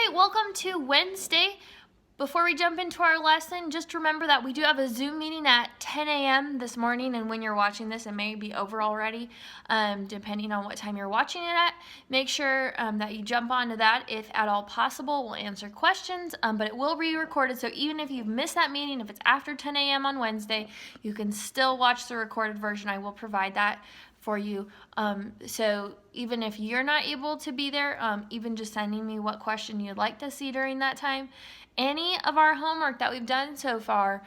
right, welcome to Wednesday. Before we jump into our lesson, just remember that we do have a Zoom meeting at 10 a.m. this morning, and when you're watching this, it may be over already, depending on what time you're watching it at. Make sure that you jump onto that if at all possible. We'll answer questions, but it will be recorded, so even if you've missed that meeting, if it's after 10 a.m. on Wednesday, you can still watch the recorded version. I will provide that for you. So even if you're not able to be there, even just sending me what question you'd like to see during that time, any of our homework that we've done so far,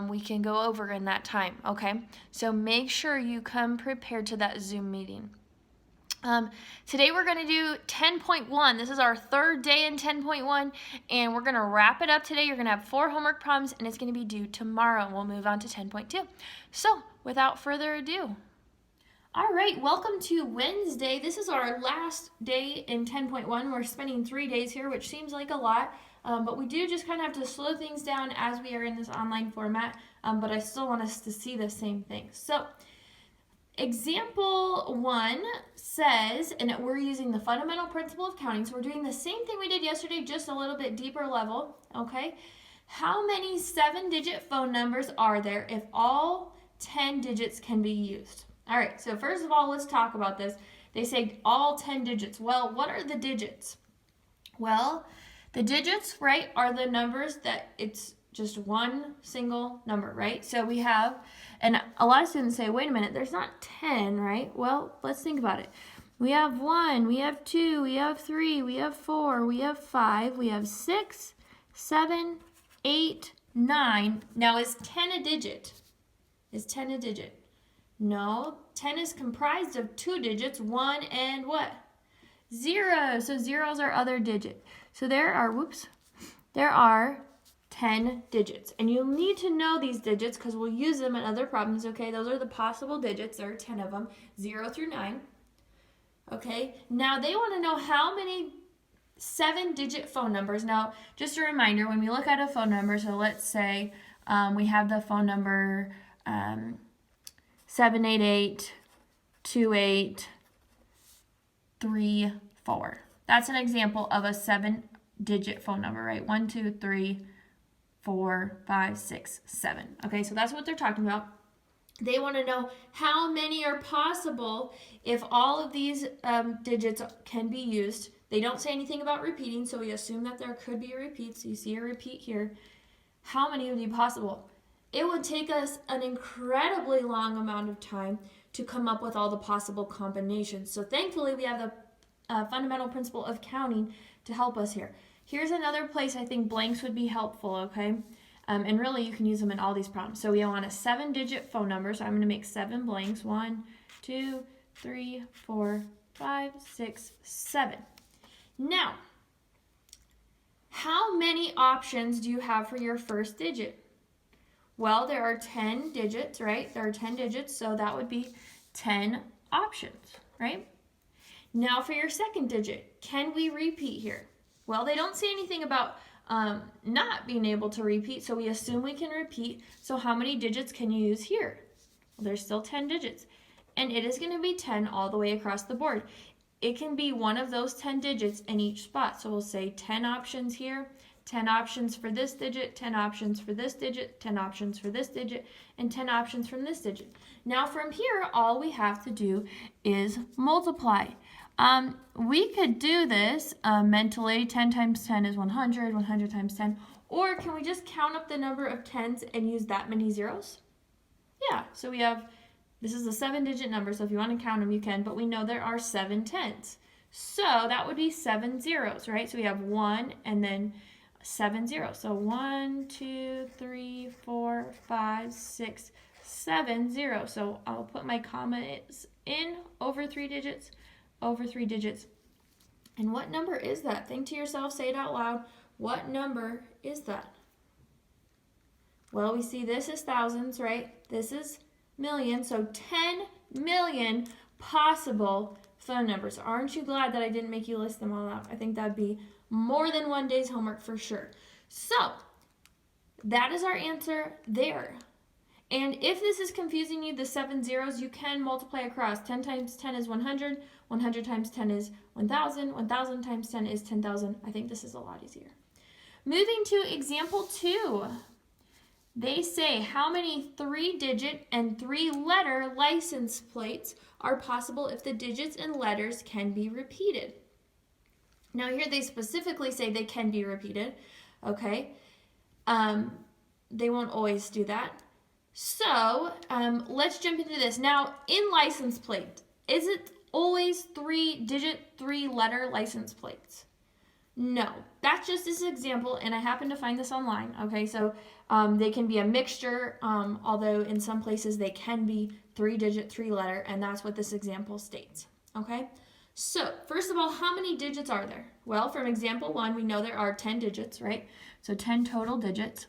we can go over in that time, okay? So make sure you come prepared to that Zoom meeting. Today we're going to do 10.1. This is our third day in 10.1, and we're going to wrap it up today. You're going to have 4 homework problems, and it's going to be due tomorrow. We'll move on to 10.2. So without further ado, all right, welcome to Wednesday. This is our last day in 10.1. We're spending 3 days here, which seems like a lot, but we do just kind of have to slow things down as we are in this online format, but I still want us to see the same thing. So example 1 says, and we're using the fundamental principle of counting, so we're doing the same thing we did yesterday, just a little bit deeper level, okay? How many 7-digit phone numbers are there if all 10 digits can be used? All right, so first of all, let's talk about this. They say all 10 digits. Well, what are the digits? Well, the digits, right, are the numbers that it's just one single number, right? So we have, and a lot of students say, wait a minute, there's not 10, right? Well, let's think about it. We have 1, we have 2, we have 3, we have 4, we have 5, we have 6, 7, 8, 9. Now, is 10 a digit? Is 10 a digit? No, 10 is comprised of 2 digits, 1 and what? 0. So 0 is our other digit. So there are 10 digits. And you'll need to know these digits because we'll use them in other problems, okay? Those are the possible digits. There are 10 of them, 0 through 9. Okay, now they want to know how many 7-digit phone numbers. Now, just a reminder, when we look at a phone number, so let's say we have the phone number 7882834. That's an example of a 7-digit phone number, right? 1, 2, 3, 4, 5, 6, 7. Okay, so that's what they're talking about. They want to know how many are possible if all of these digits can be used. They don't say anything about repeating, so we assume that there could be a repeat. So you see a repeat here. How many would be possible? It would take us an incredibly long amount of time to come up with all the possible combinations. So thankfully, we have the fundamental principle of counting to help us here. Here's another place I think blanks would be helpful, okay? And really, you can use them in all these problems. So we want a 7-digit phone number, so I'm going to make 7 blanks. 1, 2, 3, 4, 5, 6, 7. Now, how many options do you have for your first digit? Well, there are 10 digits, right? There are 10 digits, so that would be 10 options, right? Now for your second digit, can we repeat here? Well, they don't say anything about not being able to repeat, so we assume we can repeat. So how many digits can you use here? Well, there's still 10 digits, and it is going to be 10 all the way across the board. It can be one of those 10 digits in each spot, so we'll say 10 options here, 10 options for this digit, 10 options for this digit, 10 options for this digit, and 10 options from this digit. Now from here, all we have to do is multiply. We could do this mentally. 10 times 10 is 100, 100 times 10. Or can we just count up the number of 10s and use that many zeros? Yeah, so we have, this is a 7-digit number, so if you want to count them, you can, but we know there are 7 10s. So that would be 7 zeros, right? So we have 1 and then 7 zeros. So 1, 2, 3, 4, 5, 6, 7 zeros. So I'll put my commas in over 3 digits, over 3 digits. And what number is that? Think to yourself, say it out loud. What number is that? Well, we see this is thousands, right? This is millions. So 10 million possible phone numbers. Aren't you glad that I didn't make you list them all out? I think that'd be more than one day's homework for sure. So that is our answer there. And if this is confusing you, the 7 zeros, you can multiply across. 10 times 10 is 100. 100 times 10 is 1,000. 1,000 times 10 is 10,000. I think this is a lot easier. Moving to example 2. They say how many 3-digit and 3-letter license plates are possible if the digits and letters can be repeated. Now here they specifically say they can be repeated, okay? They won't always do that. So let's jump into this. Now in license plate, is it always 3-digit, 3-letter license plates? No, that's just this example, and I happen to find this online, okay? So they can be a mixture, although in some places they can be 3-digit, 3-letter, and that's what this example states, okay? So first of all, how many digits are there? Well, from example 1, we know there are 10 digits, right? So 10 total digits.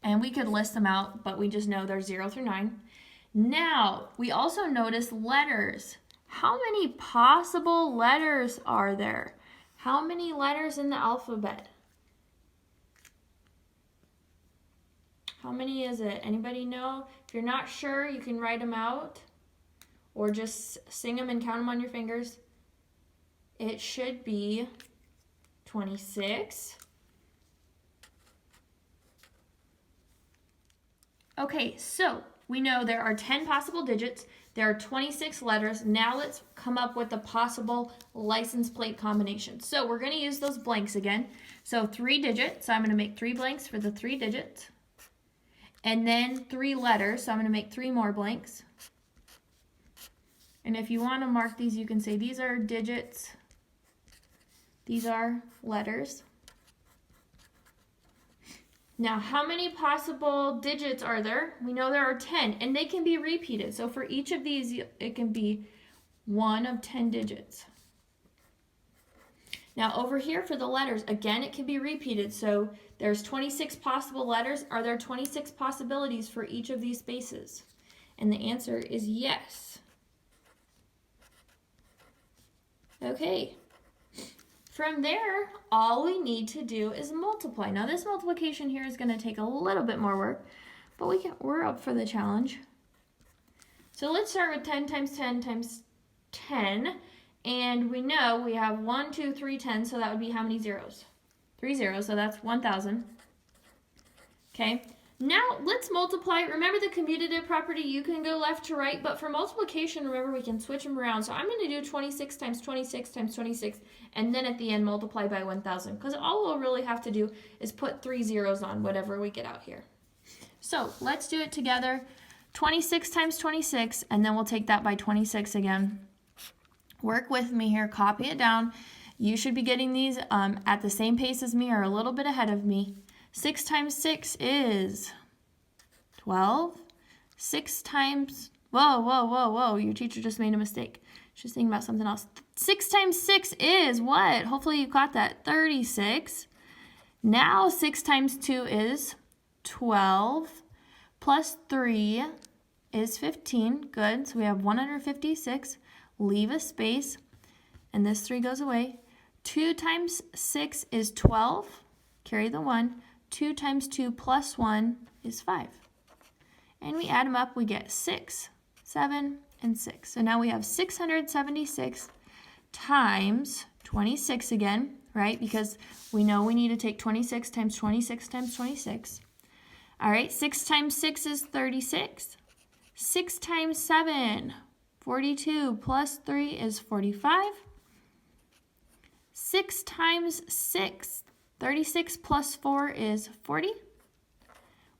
And we could list them out, but we just know they're 0 through 9. Now, we also notice letters. How many possible letters are there? How many letters in the alphabet? How many is it? Anybody know? If you're not sure, you can write them out or just sing them and count them on your fingers. It should be 26. Okay, so we know there are 10 possible digits. There are 26 letters. Now let's come up with the possible license plate combinations. So we're going to use those blanks again. So 3 digits, so I'm going to make 3 blanks for the 3 digits. And then 3 letters, so I'm going to make 3 more blanks. And if you want to mark these, you can say these are digits, these are letters. Now, how many possible digits are there? We know there are 10, and they can be repeated. So for each of these, it can be one of 10 digits. Now, over here for the letters, again, it can be repeated. So there's 26 possible letters. Are there 26 possibilities for each of these spaces? And the answer is yes. Okay. From there, all we need to do is multiply. Now this multiplication here is going to take a little bit more work, but we're up for the challenge. So let's start with 10 times 10 times 10. And we know we have 1, 2, 3, 10, so that would be how many zeros? 3 zeros, so that's 1,000. Okay. Now let's multiply. Remember the commutative property, you can go left to right, but for multiplication, remember we can switch them around. So I'm going to do 26 times 26 times 26, and then at the end multiply by 1,000, because all we'll really have to do is put 3 zeros on whatever we get out here. So let's do it together. 26 times 26, and then we'll take that by 26 again. Work with me here, copy it down. You should be getting these at the same pace as me or a little bit ahead of me. 6 times 6 is 12. 6 times, whoa, your teacher just made a mistake. She's thinking about something else. 6 times 6 is what? Hopefully you caught that, 36. Now 6 times 2 is 12. Plus 3 is 15, good. So we have 156. Leave a space, and this 3 goes away. 2 times 6 is 12. Carry the 1. 2 times 2 plus 1 is 5. And we add them up, we get 6, 7, and 6. So now we have 676 times 26 again, right? Because we know we need to take 26 times 26 times 26. All right, 6 times 6 is 36. 6 times 7, 42, plus 3 is 45. 6 times 6, 36 plus 4 is 40.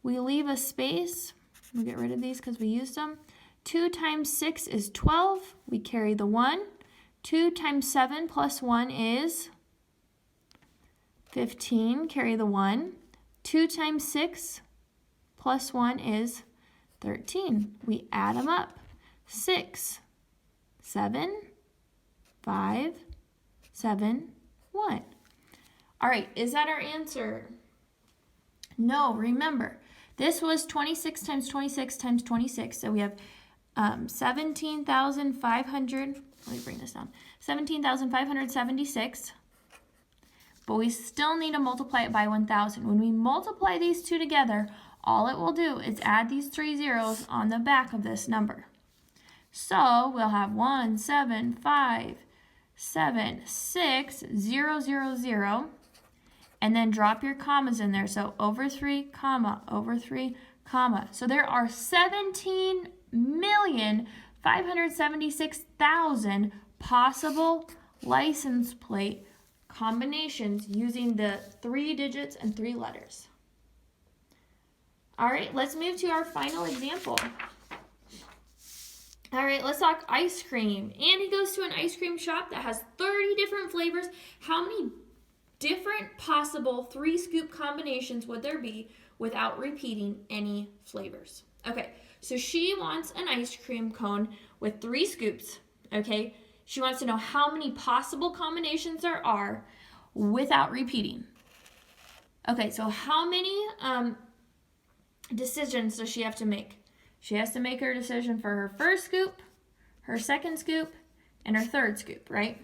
We leave a space. We'll get rid of these because we used them. 2 times 6 is 12. We carry the 1. 2 times 7 plus 1 is 15. Carry the 1. 2 times 6 plus 1 is 13. We add them up. 6, 7, 5, 7, 1. All right, is that our answer? No, remember, this was 26 times 26 times 26. So we have 17,500, let me bring this down, 17,576. But we still need to multiply it by 1,000. When we multiply these two together, all it will do is add these 3 zeros on the back of this number. So we'll have 1, 7, 5, 7, 6, 0, 0, 0. And then drop your commas in there. So over 3, comma, over 3, comma. So there are 17,576,000 possible license plate combinations using the 3 digits and 3 letters. All right, let's move to our final example. All right, let's talk ice cream. Andy goes to an ice cream shop that has 30 different flavors. How many different possible 3-scoop combinations would there be without repeating any flavors? Okay, so she wants an ice cream cone with 3 scoops, okay? She wants to know how many possible combinations there are without repeating. Okay, so how many decisions does she have to make? She has to make her decision for her first scoop, her second scoop, and her third scoop, right?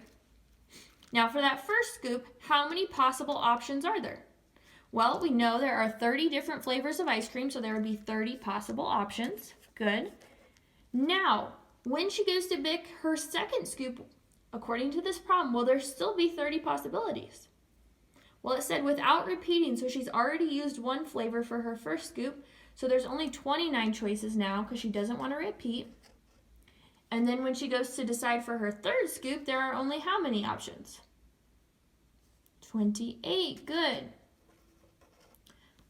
Now for that first scoop, how many possible options are there? Well, we know there are 30 different flavors of ice cream, so there would be 30 possible options. Good. Now, when she goes to pick her second scoop, according to this problem, will there still be 30 possibilities? Well, it said without repeating, so she's already used one flavor for her first scoop, so there's only 29 choices now because she doesn't want to repeat. And then when she goes to decide for her third scoop, there are only how many options? 28. Good.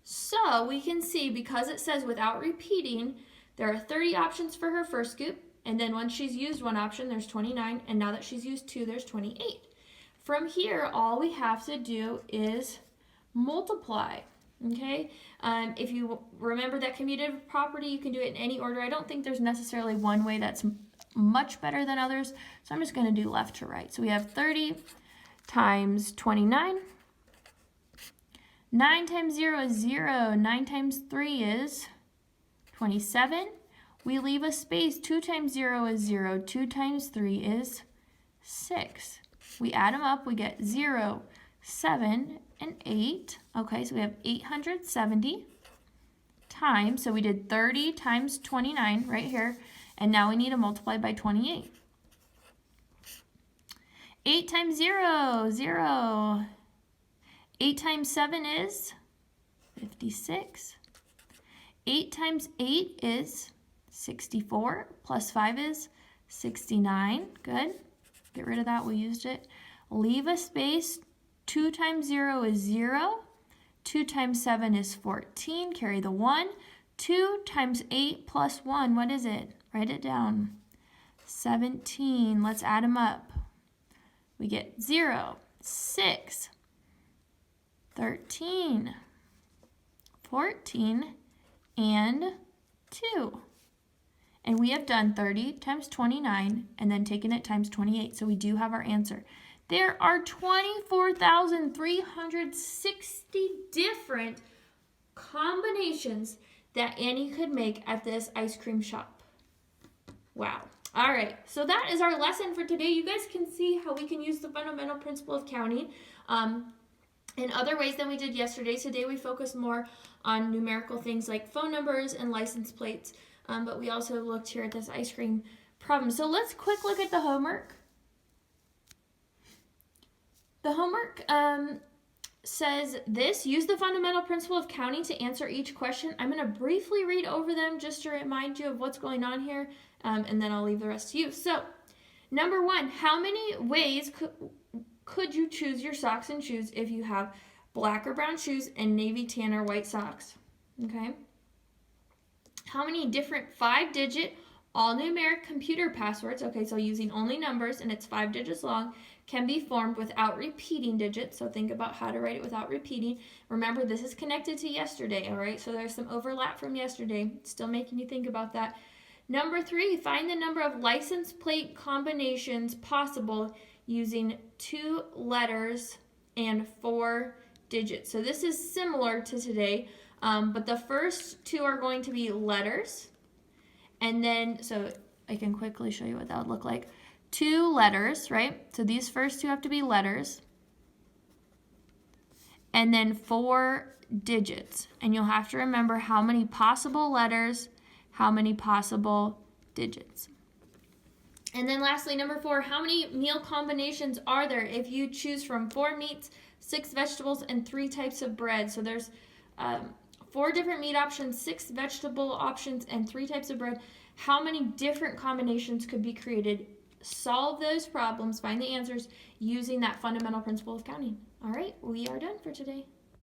So we can see, because it says without repeating, there are 30 options for her first scoop, and then once she's used one option, there's 29, and now that she's used 2, there's 28. From here, all we have to do is multiply, okay? If you remember that commutative property, you can do it in any order. I don't think there's necessarily one way that's much better than others, so I'm just going to do left to right. So we have 30 times 29. 9 times 0 is 0. 9 times 3 is 27. We leave a space. 2 times 0 is 0. 2 times 3 is 6. We add them up. We get 0, 7, and 8. Okay, so we have 870 times. So we did 30 times 29 right here. And now we need to multiply by 28. 8 times 0, 0. 8 times 7 is 56. 8 times 8 is 64. Plus 5 is 69. Good. Get rid of that. We used it. Leave a space. 2 times 0 is 0. 2 times 7 is 14. Carry the 1. 2 times 8 plus 1. What is it? Write it down. 17. Let's add them up. We get 0, 6, 13, 14, and 2. And we have done 30 times 29 and then taken it times 28. So we do have our answer. There are 24,360 different combinations that Annie could make at this ice cream shop. Wow. All right, so that is our lesson for today. You guys can see how we can use the fundamental principle of counting in other ways than we did yesterday. Today we focused more on numerical things like phone numbers and license plates, but we also looked here at this ice cream problem. So let's quick look at the homework. The homework says this: use the fundamental principle of counting to answer each question. I'm going to briefly read over them just to remind you of what's going on here, and then I'll leave the rest to you. So, number 1, how many ways could you choose your socks and shoes if you have black or brown shoes and navy, tan, or white socks? Okay. How many different 5-digit all-numeric computer passwords, okay, so using only numbers and it's 5 digits long, can be formed without repeating digits? So think about how to write it without repeating. Remember, this is connected to yesterday, all right? So there's some overlap from yesterday, still making you think about that. Number 3, find the number of license plate combinations possible using 2 letters and 4 digits. So this is similar to today, but the first 2 are going to be letters. And then, so I can quickly show you what that would look like. 2 letters, right? So these first 2 have to be letters. And then 4 digits. And you'll have to remember how many possible letters, how many possible digits. And then lastly, number 4, how many meal combinations are there if you choose from 4 meats, 6 vegetables, and 3 types of bread? So there's 4 different meat options, 6 vegetable options, and 3 types of bread. How many different combinations could be created? Solve those problems, find the answers using that fundamental principle of counting. All right, we are done for today.